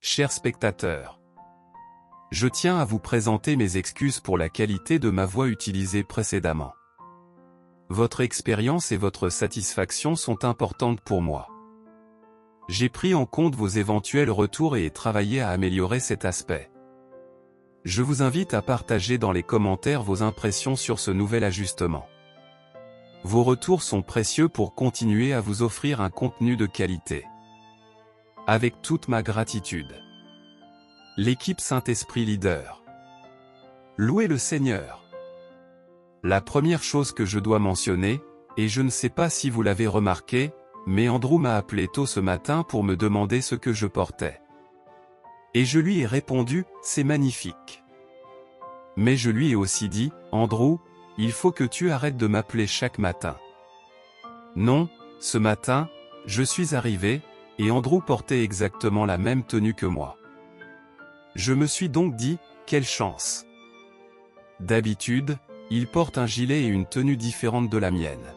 chers spectateurs. Je tiens à vous présenter mes excuses pour la qualité de ma voix utilisée précédemment. Votre expérience et votre satisfaction sont importantes pour moi. J'ai pris en compte vos éventuels retours et travaillé à améliorer cet aspect. Je vous invite à partager dans les commentaires vos impressions sur ce nouvel ajustement. Vos retours sont précieux pour continuer à vous offrir un contenu de qualité. Avec toute ma gratitude. L'équipe Saint-Esprit Leader. Louez le Seigneur. La première chose que je dois mentionner, et je ne sais pas si vous l'avez remarqué, mais Andrew m'a appelé tôt ce matin pour me demander ce que je portais. Et je lui ai répondu, c'est magnifique. Mais je lui ai aussi dit, Andrew, il faut que tu arrêtes de m'appeler chaque matin. Non, ce matin, je suis arrivé, et Andrew portait exactement la même tenue que moi. Je me suis donc dit, quelle chance. D'habitude, il porte un gilet et une tenue différente de la mienne.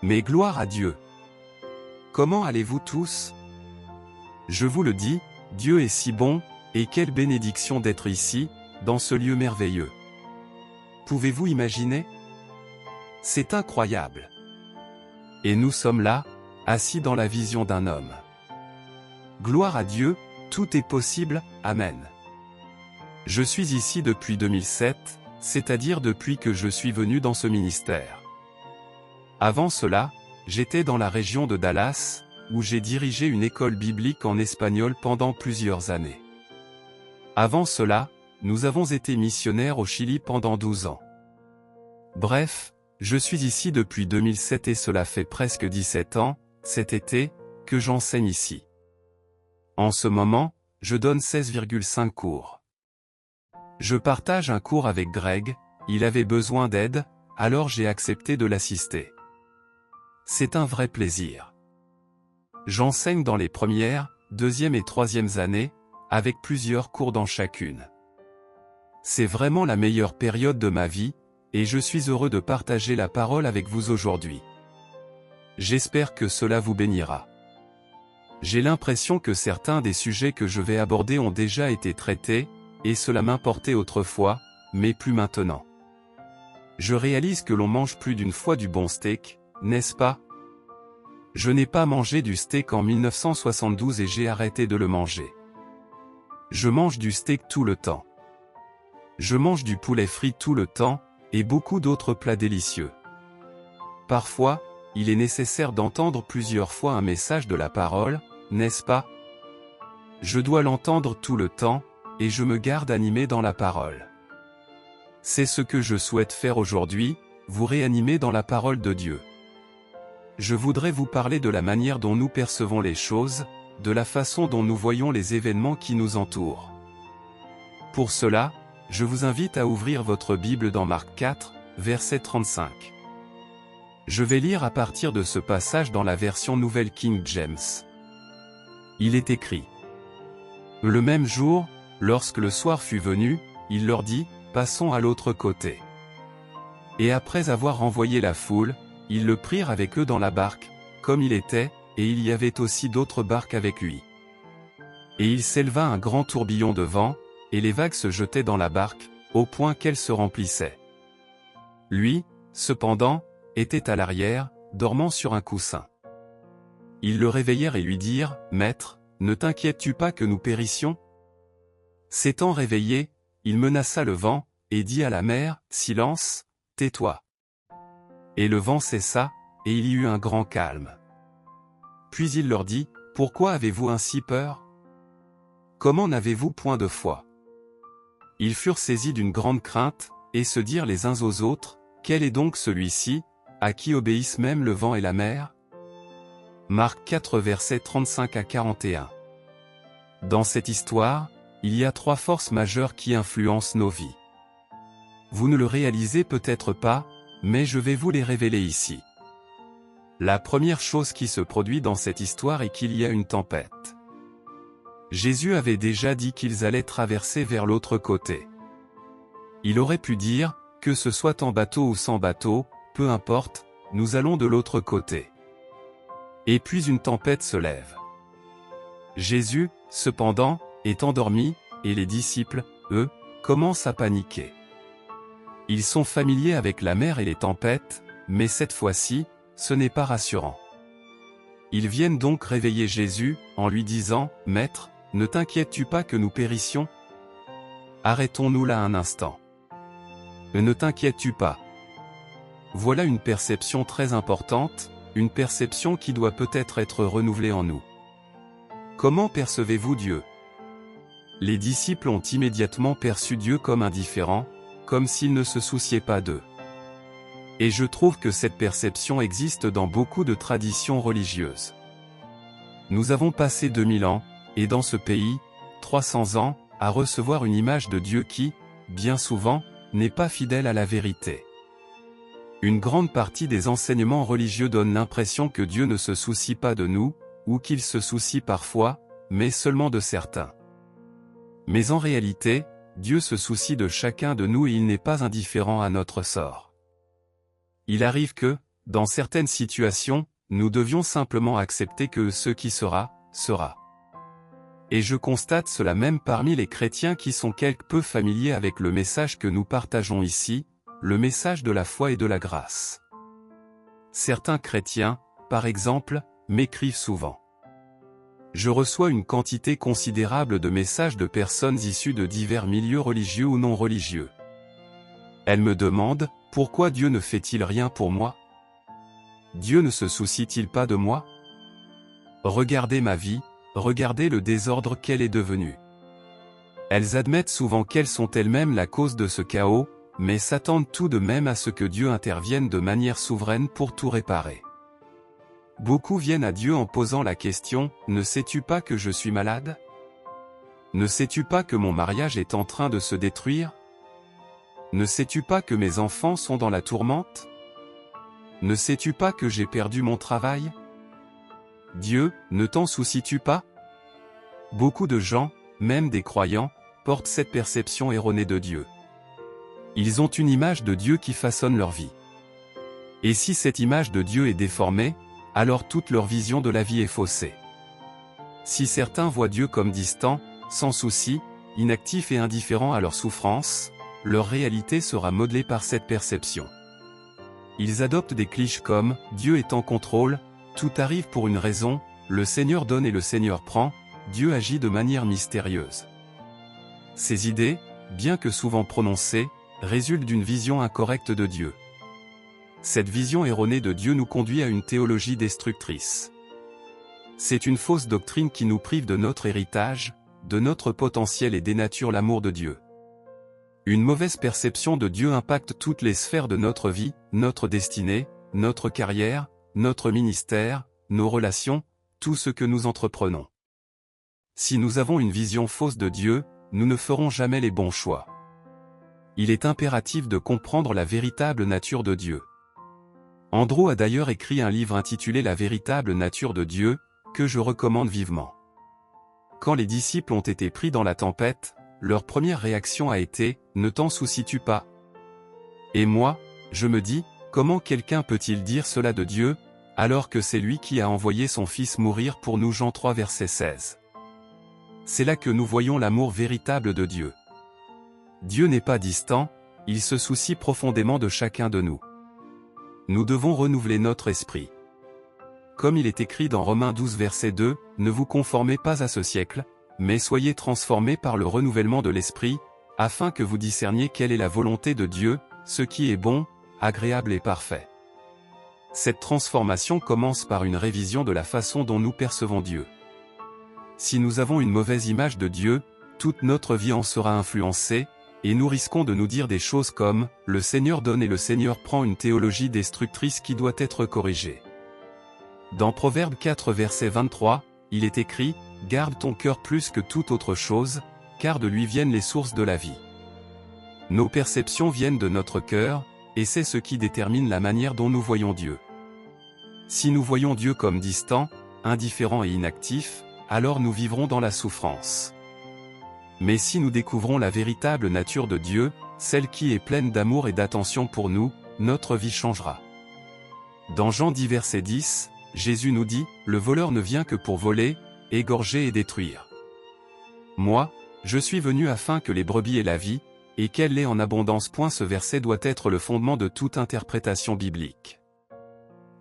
Mais gloire à Dieu. Comment allez-vous tous? Je vous le dis, Dieu est si bon, et quelle bénédiction d'être ici, dans ce lieu merveilleux. Pouvez-vous imaginer? C'est incroyable. Et nous sommes là, assis dans la vision d'un homme. Gloire à Dieu, tout est possible, Amen. Je suis ici depuis 2007, c'est-à-dire depuis que je suis venu dans ce ministère. Avant cela, j'étais dans la région de Dallas, où j'ai dirigé une école biblique en espagnol pendant plusieurs années. Avant cela, nous avons été missionnaires au Chili pendant 12 ans. Bref, je suis ici depuis 2007 et cela fait presque 17 ans, cet été, que j'enseigne ici. En ce moment, je donne 16,5 cours. Je partage un cours avec Greg, il avait besoin d'aide, alors j'ai accepté de l'assister. C'est un vrai plaisir. J'enseigne dans les premières, deuxième et troisième années, avec plusieurs cours dans chacune. C'est vraiment la meilleure période de ma vie, et je suis heureux de partager la parole avec vous aujourd'hui. J'espère que cela vous bénira. J'ai l'impression que certains des sujets que je vais aborder ont déjà été traités, et cela m'importait autrefois, mais plus maintenant. Je réalise que l'on mange plus d'une fois du bon steak, n'est-ce pas? Je n'ai pas mangé du steak en 1972 et j'ai arrêté de le manger. Je mange du steak tout le temps. Je mange du poulet frit tout le temps, et beaucoup d'autres plats délicieux. Parfois, il est nécessaire d'entendre plusieurs fois un message de la parole, n'est-ce pas? Je dois l'entendre tout le temps, et je me garde animé dans la parole. C'est ce que je souhaite faire aujourd'hui, vous réanimer dans la parole de Dieu. Je voudrais vous parler de la manière dont nous percevons les choses, de la façon dont nous voyons les événements qui nous entourent. Pour cela, je vous invite à ouvrir votre Bible dans Marc 4, verset 35. Je vais lire à partir de ce passage dans la version Nouvelle King James. Il est écrit. Le même jour, lorsque le soir fut venu, il leur dit, passons à l'autre côté. Et après avoir renvoyé la foule, ils le prirent avec eux dans la barque, comme il était, et il y avait aussi d'autres barques avec lui. Et il s'éleva un grand tourbillon de vent, et les vagues se jetaient dans la barque, au point qu'elle se remplissait. Lui, cependant, était à l'arrière, dormant sur un coussin. Ils le réveillèrent et lui dirent, « Maître, ne t'inquiètes-tu pas que nous périssions ?» S'étant réveillé, il menaça le vent, et dit à la mer, « Silence, tais-toi. » Et le vent cessa, et il y eut un grand calme. Puis il leur dit, « Pourquoi avez-vous ainsi peur? Comment n'avez-vous point de foi ?» Ils furent saisis d'une grande crainte, et se dirent les uns aux autres, « Quel est donc celui-ci, à qui obéissent même le vent et la mer ?» Marc 4 versets 35 à 41. Dans cette histoire, il y a 3 forces majeures qui influencent nos vies. Vous ne le réalisez peut-être pas, mais je vais vous les révéler ici. La première chose qui se produit dans cette histoire est qu'il y a une tempête. Jésus avait déjà dit qu'ils allaient traverser vers l'autre côté. Il aurait pu dire, que ce soit en bateau ou sans bateau, peu importe, nous allons de l'autre côté. Et puis une tempête se lève. Jésus, cependant, est endormi, et les disciples, eux, commencent à paniquer. Ils sont familiers avec la mer et les tempêtes, mais cette fois-ci, ce n'est pas rassurant. Ils viennent donc réveiller Jésus, en lui disant, « Maître, ne t'inquiètes-tu pas que nous périssions? Arrêtons-nous là un instant. Ne t'inquiètes-tu pas. » Voilà une perception très importante, une perception qui doit peut-être être renouvelée en nous. Comment percevez-vous Dieu? Les disciples ont immédiatement perçu Dieu comme indifférent, comme s'il ne se souciait pas d'eux. Et je trouve que cette perception existe dans beaucoup de traditions religieuses. Nous avons passé 2000 ans, et dans ce pays, 300 ans, à recevoir une image de Dieu qui, bien souvent, n'est pas fidèle à la vérité. Une grande partie des enseignements religieux donnent l'impression que Dieu ne se soucie pas de nous, ou qu'il se soucie parfois, mais seulement de certains. Mais en réalité, Dieu se soucie de chacun de nous et il n'est pas indifférent à notre sort. Il arrive que, dans certaines situations, nous devions simplement accepter que ce qui sera, sera. Et je constate cela même parmi les chrétiens qui sont quelque peu familiers avec le message que nous partageons ici, le message de la foi et de la grâce. Certains chrétiens, par exemple, m'écrivent souvent. Je reçois une quantité considérable de messages de personnes issues de divers milieux religieux ou non religieux. Elles me demandent, pourquoi Dieu ne fait-il rien pour moi? Dieu ne se soucie-t-il pas de moi? Regardez ma vie, regardez le désordre qu'elle est devenue. Elles admettent souvent qu'elles sont elles-mêmes la cause de ce chaos, mais s'attendent tout de même à ce que Dieu intervienne de manière souveraine pour tout réparer. Beaucoup viennent à Dieu en posant la question, « Ne sais-tu pas que je suis malade? Ne sais-tu pas que mon mariage est en train de se détruire? Ne sais-tu pas que mes enfants sont dans la tourmente? Ne sais-tu pas que j'ai perdu mon travail? Dieu, ne t'en soucies-tu pas ?» Beaucoup de gens, même des croyants, portent cette perception erronée de Dieu. Ils ont une image de Dieu qui façonne leur vie. Et si cette image de Dieu est déformée, alors toute leur vision de la vie est faussée. Si certains voient Dieu comme distant, sans souci, inactif et indifférent à leur souffrance, leur réalité sera modelée par cette perception. Ils adoptent des clichés comme « Dieu est en contrôle, tout arrive pour une raison, le Seigneur donne et le Seigneur prend, Dieu agit de manière mystérieuse ». Ces idées, bien que souvent prononcées, résultent d'une vision incorrecte de Dieu. Cette vision erronée de Dieu nous conduit à une théologie destructrice. C'est une fausse doctrine qui nous prive de notre héritage, de notre potentiel et dénature l'amour de Dieu. Une mauvaise perception de Dieu impacte toutes les sphères de notre vie, notre destinée, notre carrière, notre ministère, nos relations, tout ce que nous entreprenons. Si nous avons une vision fausse de Dieu, nous ne ferons jamais les bons choix. Il est impératif de comprendre la véritable nature de Dieu. Andrew a d'ailleurs écrit un livre intitulé La véritable nature de Dieu, que je recommande vivement. Quand les disciples ont été pris dans la tempête, leur première réaction a été « Ne t'en soucies-tu pas ?» Et moi, je me dis, comment quelqu'un peut-il dire cela de Dieu, alors que c'est lui qui a envoyé son Fils mourir pour nous Jean 3 verset 16. C'est là que nous voyons l'amour véritable de Dieu. Dieu n'est pas distant, il se soucie profondément de chacun de nous. Nous devons renouveler notre esprit. Comme il est écrit dans Romains 12 verset 2, « Ne vous conformez pas à ce siècle, mais soyez transformés par le renouvellement de l'esprit, afin que vous discerniez quelle est la volonté de Dieu, ce qui est bon, agréable et parfait. » Cette transformation commence par une révision de la façon dont nous percevons Dieu. Si nous avons une mauvaise image de Dieu, toute notre vie en sera influencée, et nous risquons de nous dire des choses comme « Le Seigneur donne et le Seigneur prend », une théologie destructrice qui doit être corrigée. Dans Proverbe 4 verset 23, il est écrit « Garde ton cœur plus que toute autre chose, car de lui viennent les sources de la vie. » Nos perceptions viennent de notre cœur, et c'est ce qui détermine la manière dont nous voyons Dieu. Si nous voyons Dieu comme distant, indifférent et inactif, alors nous vivrons dans la souffrance. Mais si nous découvrons la véritable nature de Dieu, celle qui est pleine d'amour et d'attention pour nous, notre vie changera. Dans Jean 10 verset 10, Jésus nous dit, « Le voleur ne vient que pour voler, égorger et détruire. Moi, je suis venu afin que les brebis aient la vie, et qu'elle l'ait en abondance. Ce verset doit être le fondement de toute interprétation biblique.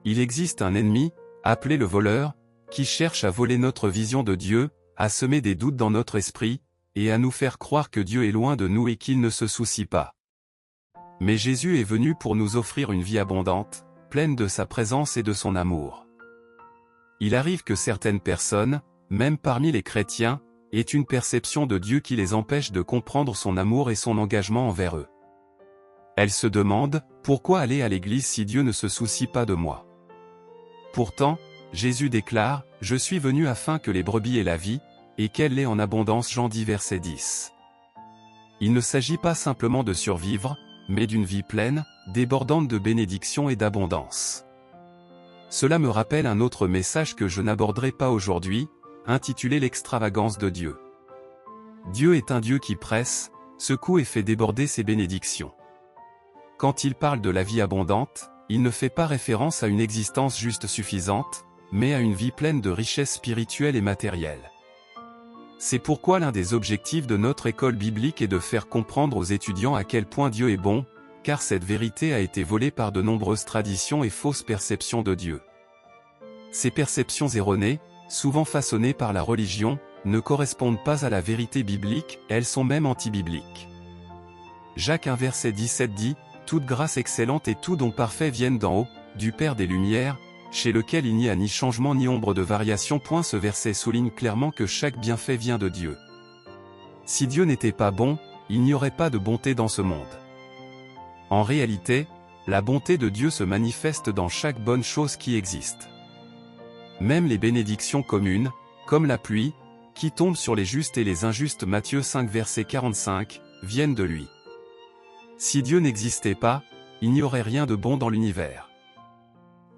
Il existe un ennemi, appelé le voleur, qui cherche à voler notre vision de Dieu, à semer des doutes dans notre esprit, et à nous faire croire que Dieu est loin de nous et qu'il ne se soucie pas. Mais Jésus est venu pour nous offrir une vie abondante, pleine de sa présence et de son amour. Il arrive que certaines personnes, même parmi les chrétiens, aient une perception de Dieu qui les empêche de comprendre son amour et son engagement envers eux. Elles se demandent, pourquoi aller à l'église si Dieu ne se soucie pas de moi? Pourtant, Jésus déclare, « Je suis venu afin que les brebis aient la vie, et qu'elle l'ait en abondance. » Jean 10 verset 10. Il ne s'agit pas simplement de survivre, mais d'une vie pleine, débordante de bénédictions et d'abondance. Cela me rappelle un autre message que je n'aborderai pas aujourd'hui, intitulé L'extravagance de Dieu. Dieu est un Dieu qui presse, secoue et fait déborder ses bénédictions. Quand il parle de la vie abondante, il ne fait pas référence à une existence juste suffisante, mais à une vie pleine de richesses spirituelles et matérielles. C'est pourquoi l'un des objectifs de notre école biblique est de faire comprendre aux étudiants à quel point Dieu est bon, car cette vérité a été volée par de nombreuses traditions et fausses perceptions de Dieu. Ces perceptions erronées, souvent façonnées par la religion, ne correspondent pas à la vérité biblique, elles sont même anti-bibliques. Jacques 1 verset 17 dit, « Toute grâce excellente et tout don parfait viennent d'en haut, du Père des Lumières, chez lequel il n'y a ni changement ni ombre de variation. » Ce verset souligne clairement que chaque bienfait vient de Dieu. Si Dieu n'était pas bon, il n'y aurait pas de bonté dans ce monde. En réalité, la bonté de Dieu se manifeste dans chaque bonne chose qui existe. Même les bénédictions communes, comme la pluie, qui tombe sur les justes et les injustes, Matthieu 5 verset 45, viennent de lui. Si Dieu n'existait pas, il n'y aurait rien de bon dans l'univers.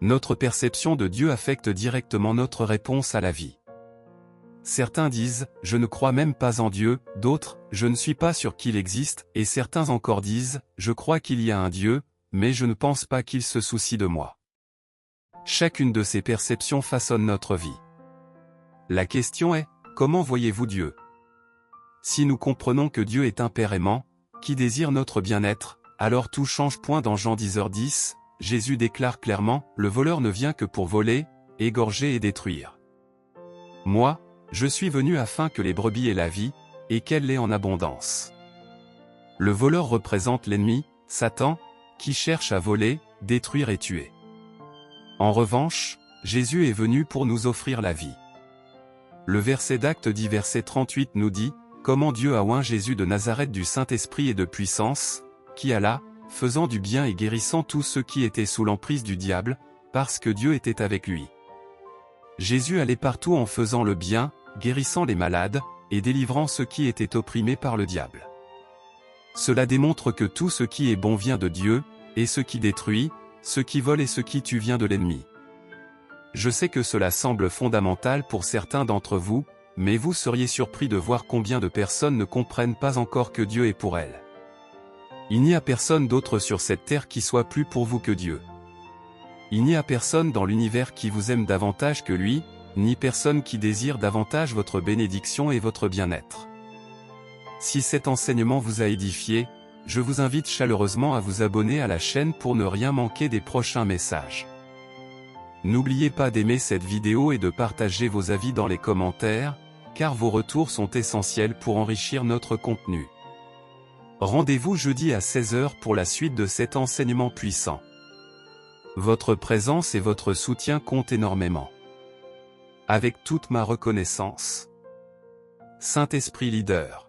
Notre perception de Dieu affecte directement notre réponse à la vie. Certains disent, « Je ne crois même pas en Dieu », d'autres, « Je ne suis pas sûr qu'il existe », et certains encore disent, « Je crois qu'il y a un Dieu, mais je ne pense pas qu'il se soucie de moi. » Chacune de ces perceptions façonne notre vie. La question est, comment voyez-vous Dieu? Si nous comprenons que Dieu est un Père aimant, qui désire notre bien-être, alors tout change. Dans Jean 10h10, Jésus déclare clairement, « Le voleur ne vient que pour voler, égorger et détruire. Moi, je suis venu afin que les brebis aient la vie, et qu'elle l'ait en abondance. » Le voleur représente l'ennemi, Satan, qui cherche à voler, détruire et tuer. En revanche, Jésus est venu pour nous offrir la vie. Le verset d'Actes 10 verset 38 nous dit, « Comment Dieu a oint Jésus de Nazareth du Saint-Esprit et de puissance, qui alla, faisant du bien et guérissant tous ceux qui étaient sous l'emprise du diable, parce que Dieu était avec lui. » Jésus allait partout en faisant le bien, guérissant les malades, et délivrant ceux qui étaient opprimés par le diable. Cela démontre que tout ce qui est bon vient de Dieu, et ce qui détruit, ce qui vole et ce qui tue vient de l'ennemi. Je sais que cela semble fondamental pour certains d'entre vous, mais vous seriez surpris de voir combien de personnes ne comprennent pas encore que Dieu est pour elles. Il n'y a personne d'autre sur cette terre qui soit plus pour vous que Dieu. Il n'y a personne dans l'univers qui vous aime davantage que lui, ni personne qui désire davantage votre bénédiction et votre bien-être. Si cet enseignement vous a édifié, je vous invite chaleureusement à vous abonner à la chaîne pour ne rien manquer des prochains messages. N'oubliez pas d'aimer cette vidéo et de partager vos avis dans les commentaires, car vos retours sont essentiels pour enrichir notre contenu. Rendez-vous jeudi à 16h pour la suite de cet enseignement puissant. Votre présence et votre soutien comptent énormément. Avec toute ma reconnaissance. Saint-Esprit Leader.